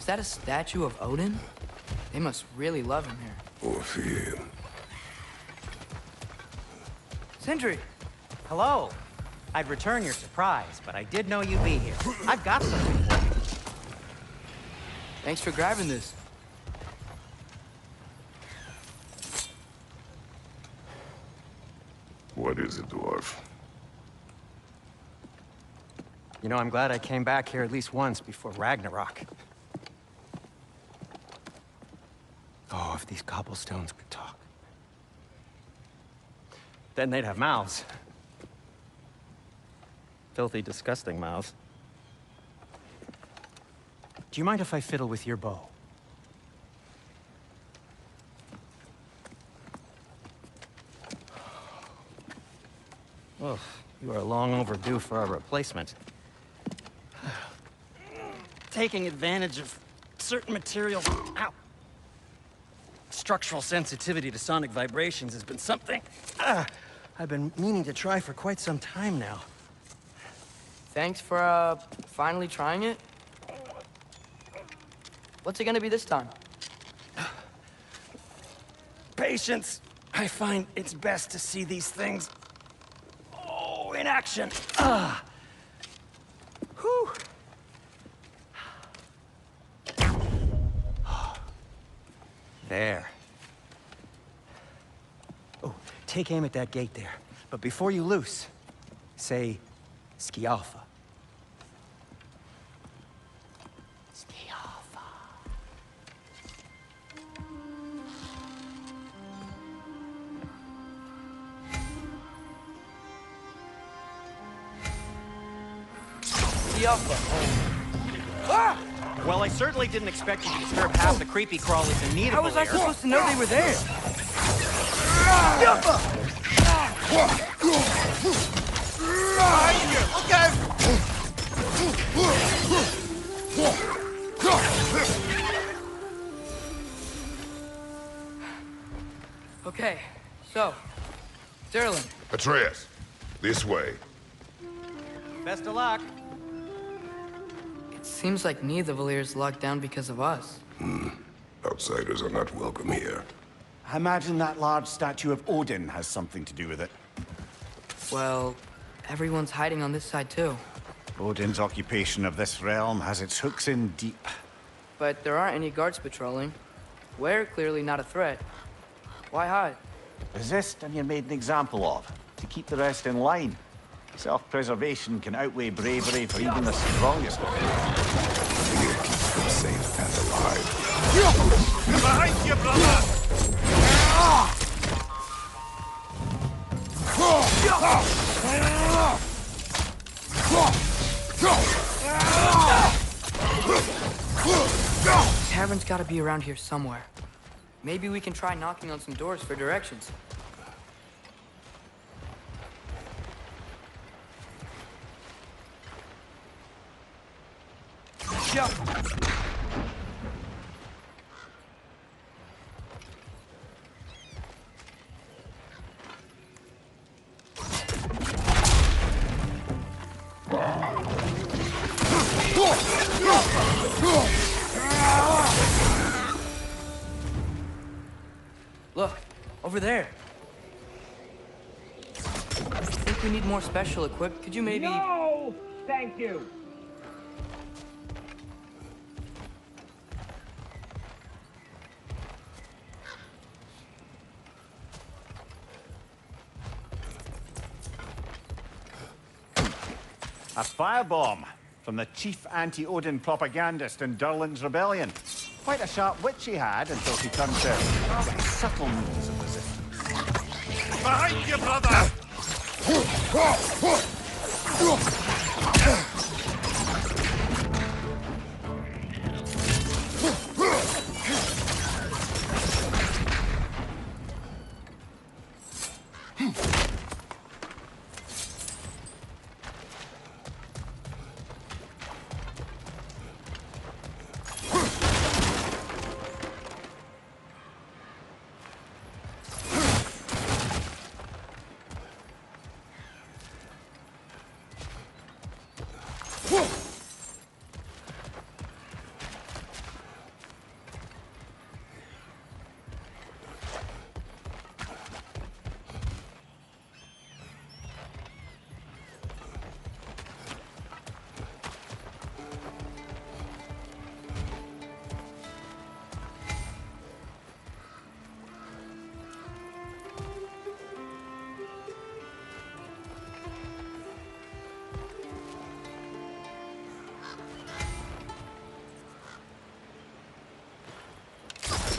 that a statue of Odin? They must really love him here. Or fear him. Sindri! Hello. I'd return your surprise, but I did know you'd be here. I've got something for you. Thanks for grabbing this. What is it, dwarf? You know, I'm glad I came back here at least once before Ragnarok. Oh, if these cobblestones could talk. Then they'd have mouths. Filthy, disgusting mouths. Do you mind if I fiddle with your bow? Oh, you are long overdue for a replacement. Taking advantage of certain materials. Ow! Structural sensitivity to sonic vibrations has been something I've been meaning to try for quite some time now. Thanks for, finally trying it. What's it gonna be this time? Patience. I find it's best to see these things, in action. Whew. There. Oh, take aim at that gate there. But before you loose, say, Skialfa. Skialfa. Ah! Well, I certainly didn't expect you to disturb half the creepy crawlies in need of How was I supposed to know they were there? Okay, so, Derlin. Atreus, this way. Best of luck. It seems like neither Valyr's locked down because of us. Outsiders are not welcome here. I imagine that large statue of Odin has something to do with it. Well, everyone's hiding on this side too. Odin's occupation of this realm has its hooks in deep. But there aren't any guards patrolling. We're clearly not a threat. Why hide? Resist and you're made an example of, to keep the rest in line. Self-preservation can outweigh bravery for even the strongest of them. Fear keeps them safe and alive. Behind you, brother! Tavern's gotta be around here somewhere. Maybe we can try knocking on some doors for directions. Jump! Look, over there. I think we need more special equip. Could you maybe... No! Thank you! A firebomb from the chief anti-Odin propagandist in Durlin's rebellion. Quite a sharp wit she had until she turned to subtle means of resistance. Behind you, brother!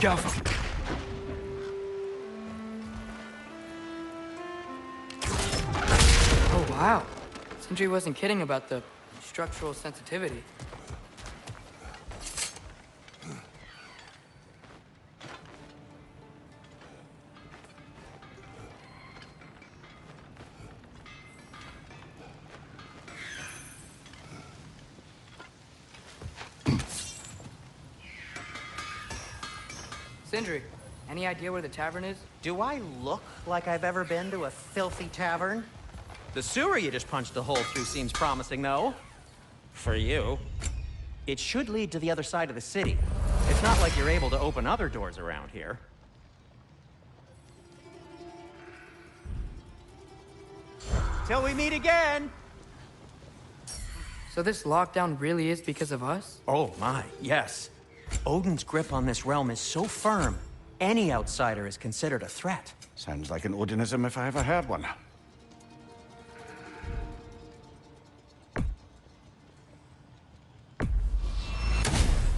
go. Oh, wow. Sindri wasn't kidding about the structural sensitivity. Sindri, any idea where the tavern is? Do I look like I've ever been to a filthy tavern? The sewer you just punched a hole through seems promising, though. For you. It should lead to the other side of the city. It's not like you're able to open other doors around here. Till we meet again! So this lockdown really is because of us? Oh my, yes. Odin's grip on this realm is so firm, any outsider is considered a threat. Sounds like an Odinism if I ever heard one.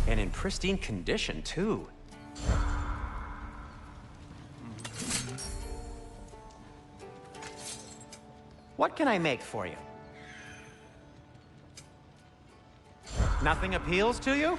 And in pristine condition, too. What can I make for you? Nothing appeals to you?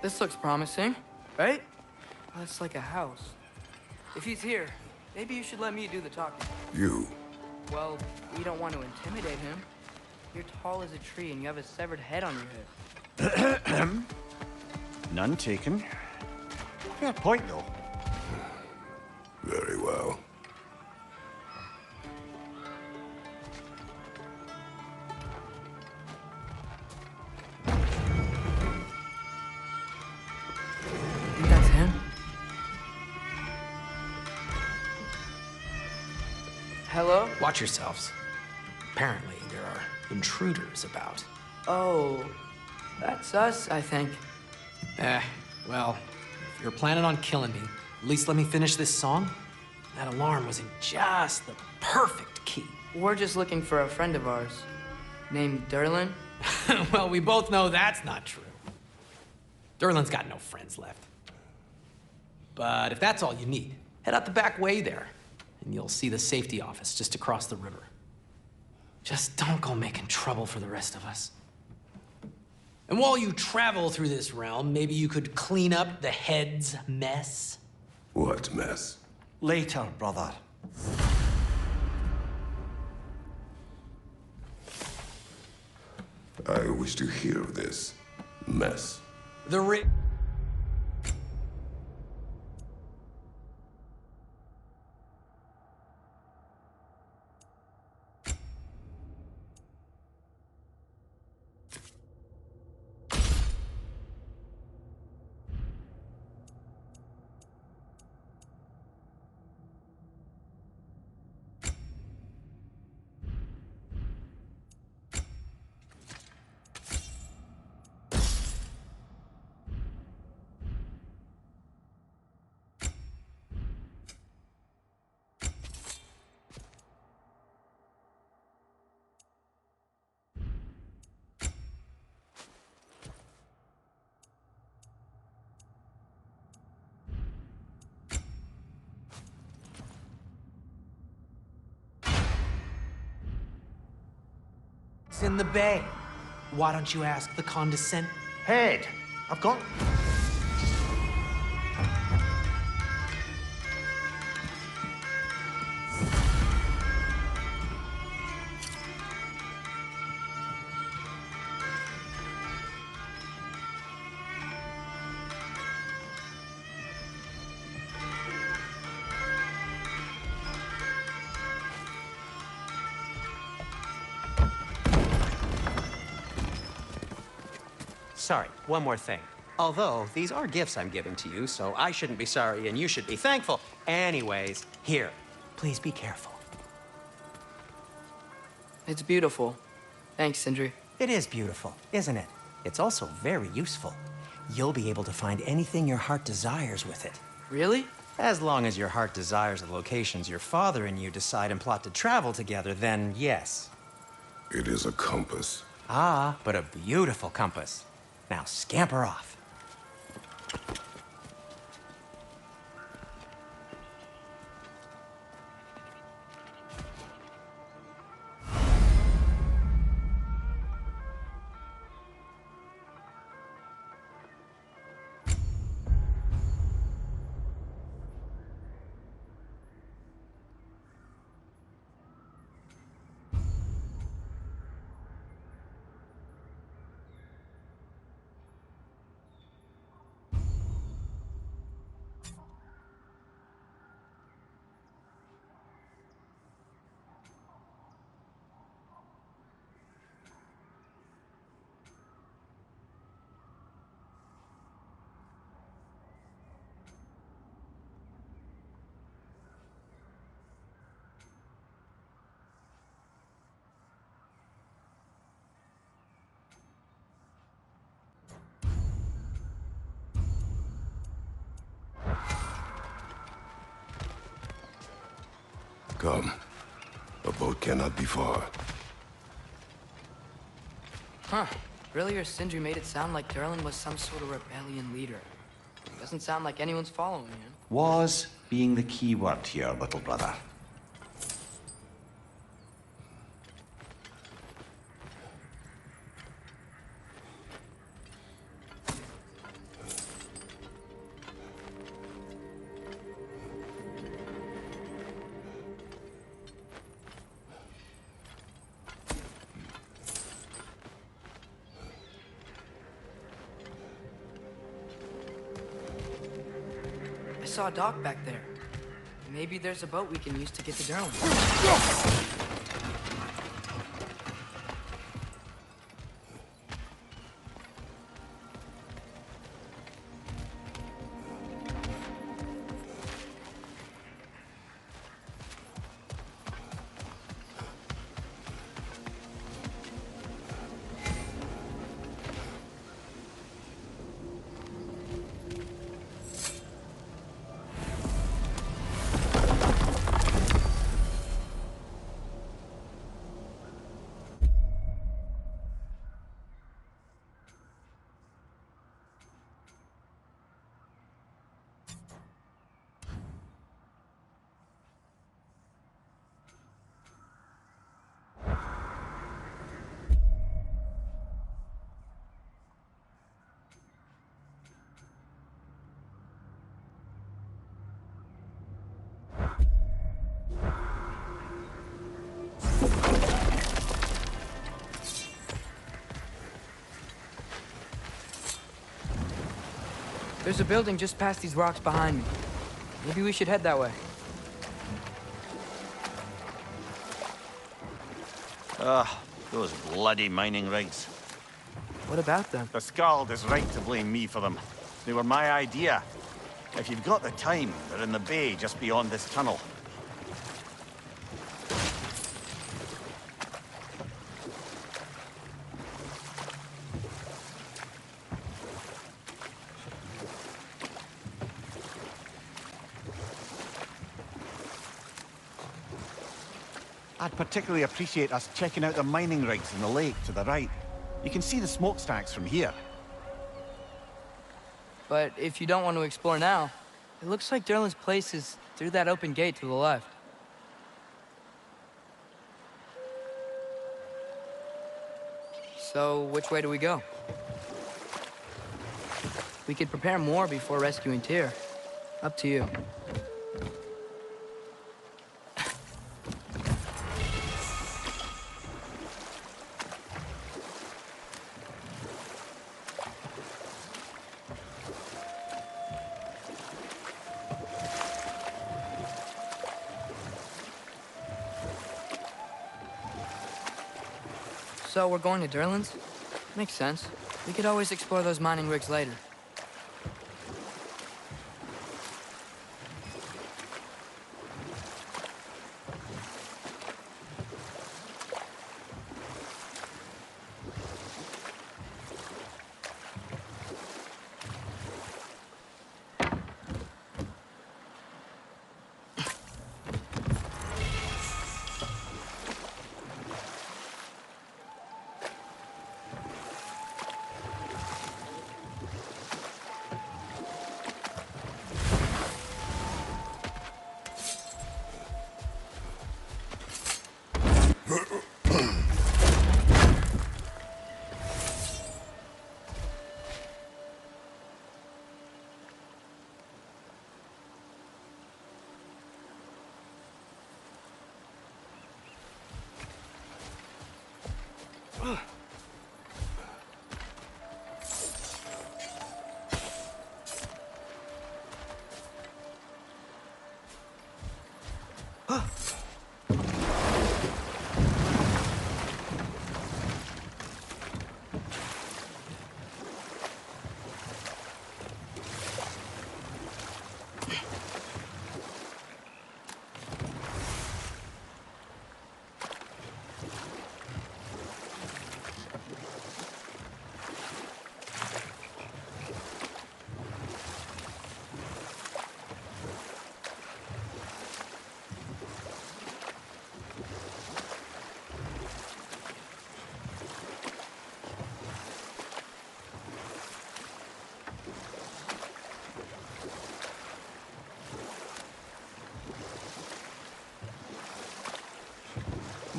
This looks promising, right? Well, it's like a house. If he's here, maybe you should let me do the talking. You. Well, we don't want to intimidate him. You're tall as a tree and you have a severed head on your head. None taken. Fair point, though. Very well. Think that's him? Hello? Watch yourselves. Apparently, there are intruders about. Oh, that's us, I think. Well, if you're planning on killing me, at least let me finish this song. That alarm was in just the perfect key. We're just looking for a friend of ours named Derlin. Well, we both know that's not true. Derlin's got no friends left. But if that's all you need, head out the back way there, and you'll see the safety office just across the river. Just don't go making trouble for the rest of us. And while you travel through this realm, maybe you could clean up the head's mess. What mess? Later, brother. I wish to hear of this mess. The It's in the bay. Why don't you ask the condescent? Head. I've got... sorry, one more thing. Although, these are gifts I'm giving to you, so I shouldn't be sorry and you should be thankful. Anyways, here, please be careful. It's beautiful. Thanks, Sindri. It is beautiful, isn't it? It's also very useful. You'll be able to find anything your heart desires with it. Really? As long as your heart desires the locations your father and you decide and plot to travel together, then yes. It is a compass. Ah, but a beautiful compass. Now scamper off. Come. A boat cannot be far. Huh. Really, or Sindri made it sound like Durlin was some sort of rebellion leader. Doesn't sound like anyone's following him. Was being the key word here, little brother. I saw a dock back there. Maybe there's a boat we can use to get to Durlin. There's a building just past these rocks behind me. Maybe we should head that way. Those bloody mining rigs. What about them? The Skald is right to blame me for them. They were my idea. If you've got the time, they're in the bay just beyond this tunnel. I'd particularly appreciate us checking out the mining rigs in the lake to the right. You can see the smokestacks from here. But if you don't want to explore now, it looks like Durlin's place is through that open gate to the left. So, which way do we go? We could prepare more before rescuing Tyr. Up to you. So we're going to Durlin's? Makes sense. We could always explore those mining rigs later.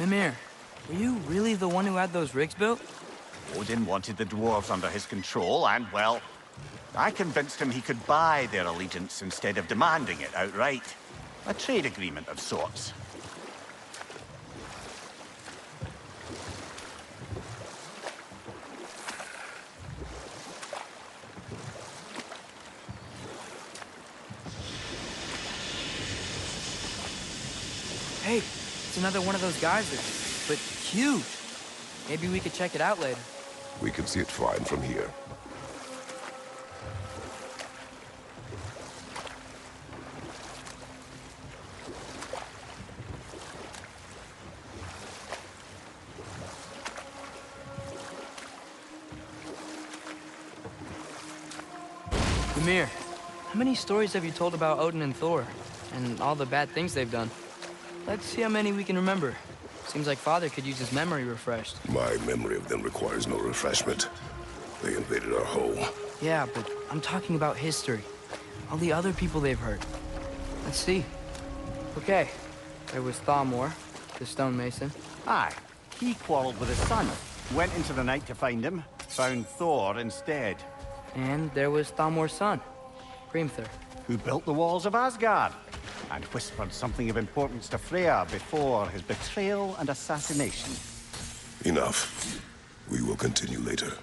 Mimir, were you really the one who had those rigs built? Odin wanted the dwarves under his control, and, well, I convinced him he could buy their allegiance instead of demanding it outright. A trade agreement of sorts. Hey, it's another one of those geysers, but huge. Maybe we could check it out later. We can see it fine from here. Mimir, how many stories have you told about Odin and Thor, and all the bad things they've done? Let's see how many we can remember. Seems like Father could use his memory refreshed. My memory of them requires no refreshment. They invaded our home. Yeah, but I'm talking about history. All the other people they've hurt. Let's see. Okay, there was Thalmor, the stonemason. Aye, he quarreled with his son. Went into the night to find him, found Thor instead. And there was Thalmor's son, Grimthur. Who built the walls of Asgard, and whispered something of importance to Freya before his betrayal and assassination. Enough. We will continue later.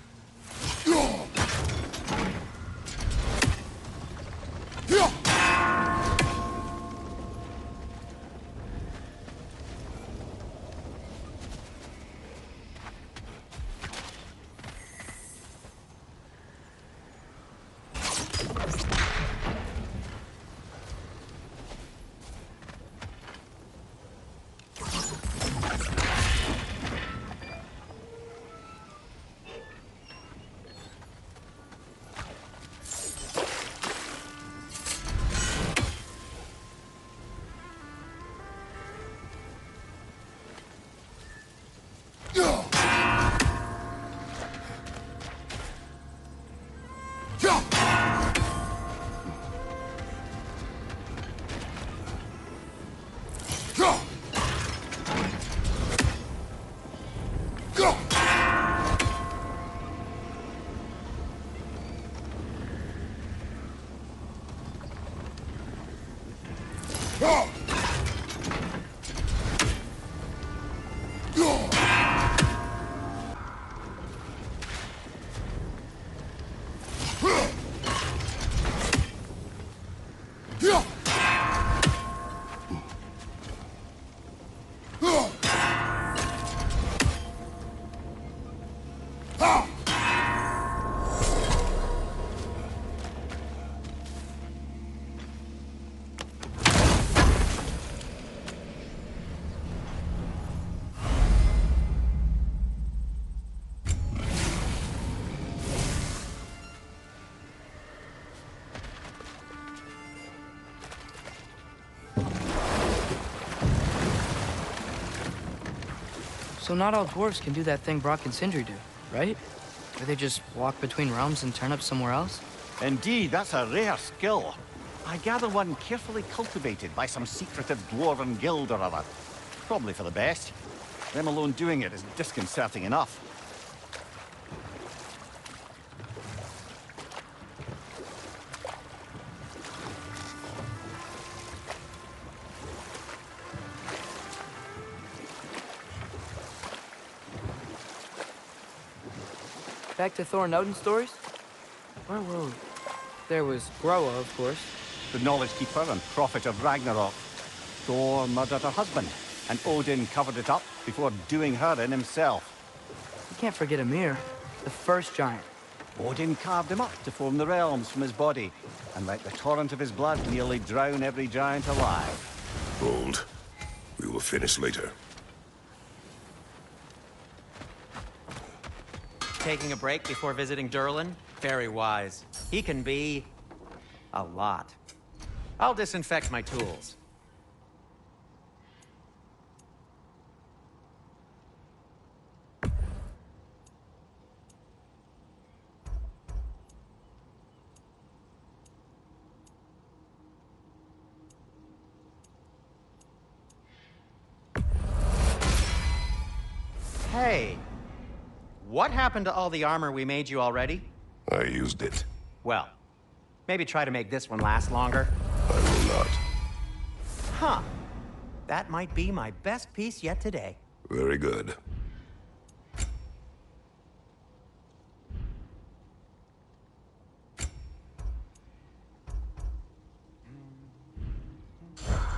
So not all dwarves can do that thing Brock and Sindri do, right? Where they just walk between realms and turn up somewhere else? Indeed, that's a rare skill. I gather one carefully cultivated by some secretive dwarven guild or other. Probably for the best. Them alone doing it is disconcerting enough. Back to Thor and Odin stories? Where were we? There was Groa, of course. The Knowledge Keeper and Prophet of Ragnarok. Thor murdered her husband, and Odin covered it up before doing her in himself. You can't forget Ymir, the first giant. Odin carved him up to form the realms from his body, and let the torrent of his blood nearly drown every giant alive. Hold. We will finish later. Taking a break before visiting Durlin? Very wise. He can be... a lot. I'll disinfect my tools. Hey, what happened to all the armor we made you already? I used it. Well, maybe try to make this one last longer. I will not. Huh. That might be my best piece yet today. Very good.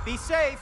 Be safe!